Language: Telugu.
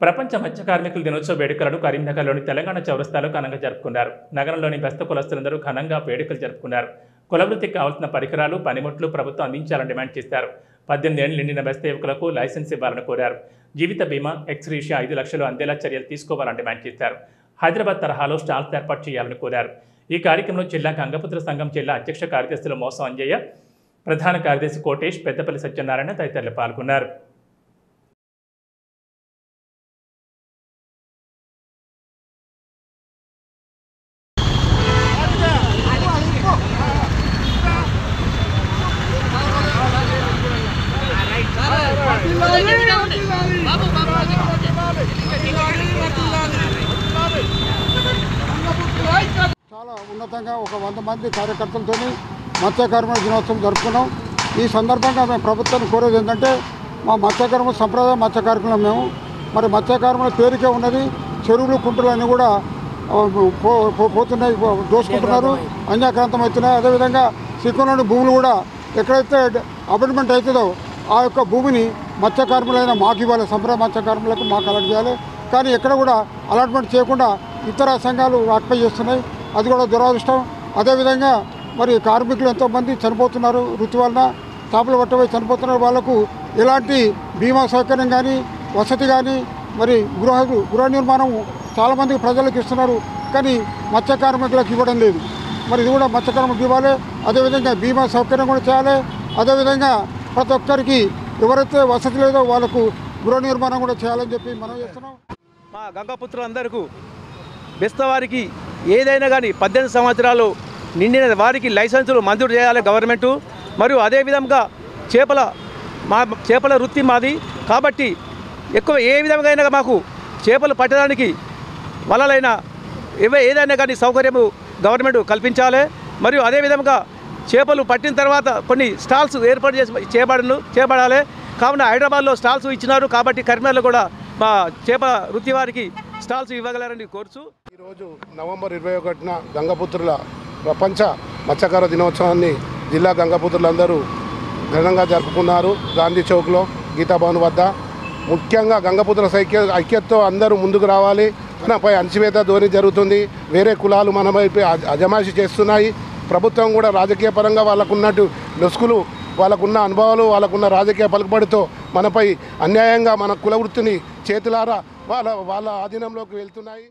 ప్రపంచ మత్స్య కార్మికుల దినోత్సవ వేడుకలను కరీంనగర్లోని తెలంగాణ చౌరస్తాలో ఘనంగా జరుపుకున్నారు. నగరంలోని బెస్త కులస్తులందరూ ఘనంగా వేడుకలు జరుపుకున్నారు. కులవృత్తికి కావాల్సిన పరికరాలు, పనిముట్లు ప్రభుత్వం అందించాలని డిమాండ్ చేశారు. 18 ఏళ్లు నిండిన బెస్త యువకులకు లైసెన్స్ ఇవ్వాలని కోరారు. జీవిత బీమా, ఎక్స్గ్రేషియా 5 లక్షలు అందేలా చర్యలు తీసుకోవాలని డిమాండ్ చేశారు. హైదరాబాద్ తరహాలో స్టాల్స్ ఏర్పాటు చేయాలని కోరారు. ఈ కార్యక్రమంలో జిల్లా గంగపుత్ర సంఘం జిల్లా అధ్యక్ష కార్యదర్శులు మోసం అంజయ్య, ప్రధాన కార్యదర్శి కోటేష్, పెద్దపల్లి సత్యనారాయణ తదితరులు పాల్గొన్నారు. చాలా ఉన్నతంగా ఒక 100 మంది కార్యకర్తలతో మత్స్య కార్మికుల దినోత్సవం జరుపుకున్నాం. ఈ సందర్భంగా మేము ప్రభుత్వాన్ని కోరేది ఏంటంటే, మా మత్స్య కార్మికుల సంప్రదాయ మత్స్య కార్మికులం మేము. మరి మత్స్య కార్మికుల పేరుకే ఉన్నది, చెరువులు కుంటలు అన్నీ కూడా పోతున్నాయి, దోసుకుంటున్నారు, అన్యాక్రాంతం అవుతున్నాయి. అదేవిధంగా సిక్కులోని భూములు కూడా ఎక్కడైతే అపార్ట్మెంట్ అవుతుందో ఆ యొక్క భూమిని మత్స్య కార్మికులైన మాకు ఇవ్వాలి, సంప్రదాయ మత్స్య కార్మికులకు మాకు అలాట్ చేయాలి. కానీ ఎక్కడ కూడా అలాట్మెంట్ చేయకుండా ఇతర సంఘాలు ఆక్యుపై చేస్తున్నాయి. అది కూడా దురదృష్టం. అదేవిధంగా మరి కార్మికులు ఎంతోమంది చనిపోతున్నారు, వృత్తి వలన చేపలు పట్టబోయి చనిపోతున్నారు. వాళ్లకు ఎలాంటి బీమా సౌకర్యం కానీ, వసతి కానీ, మరి గృహ నిర్మాణం చాలామందికి ప్రజలకు ఇస్తున్నారు, కానీ మత్స్య కార్మికులకు ఇవ్వడం లేదు. మరి ఇది కూడా మత్స్య కార్మికులకు ఇవ్వాలి. అదేవిధంగా బీమా సౌకర్యం కూడా చేయాలి. అదేవిధంగా ప్రతి ఒక్కరికి ఎవరైతే వసతి లేదో వాళ్ళకు గృహ నిర్మాణం కూడా చేయాలని చెప్పి మనం చేస్తున్నాం. మా గంగపుత్రులందరికీ బెస్తవారికి ఏదైనా కానీ 18 సంవత్సరాలు నిండిన వారికి లైసెన్సులు మంజూరు చేయాలి గవర్నమెంటు. మరియు అదేవిధంగా చేపల వృత్తి మాది కాబట్టి ఎక్కువ ఏ విధంగా అయినా మాకు చేపలు పట్టడానికి వలలైనా ఏదైనా కానీ సౌకర్యము గవర్నమెంట్ కల్పించాలి. మరియు అదేవిధంగా చేపలు పట్టిన తర్వాత కొన్ని స్టాల్స్ ఏర్పాటు చేయబడాలి. కావున హైదరాబాద్లో స్టాల్స్ ఇచ్చినారు కాబట్టి కరీంనగర్లో కూడా మా చేపల వృత్తి వారికి స్టాల్స్ ఇవ్వగలరని కోరుచు. ఈరోజు నవంబర్ 21న గంగపుత్రుల ప్రపంచ మత్స్యకార దినోత్సవాన్ని జిల్లా గంగపుత్రులందరూ ఘనంగా జరుపుకున్నారు. గాంధీ చౌక్లో, గీతాభవన్ వద్ద. ముఖ్యంగా గంగపుత్రుల ఐక్యతతో అందరూ ముందుకు రావాలి. మనపై అణచివేత ధోరణి జరుగుతుంది. వేరే కులాలు మనపై అజమాయిషి చేస్తున్నాయి. ప్రభుత్వం కూడా రాజకీయ పరంగా వాళ్ళకున్నట్టు లొసుకులు, వాళ్ళకున్న అనుభవాలు, వాళ్ళకున్న రాజకీయ పలుకుబడితో మనపై అన్యాయంగా మన కుల వృత్తిని చేతులారా వాళ్ళ ఆధీనంలోకి వెళ్తున్నాయి.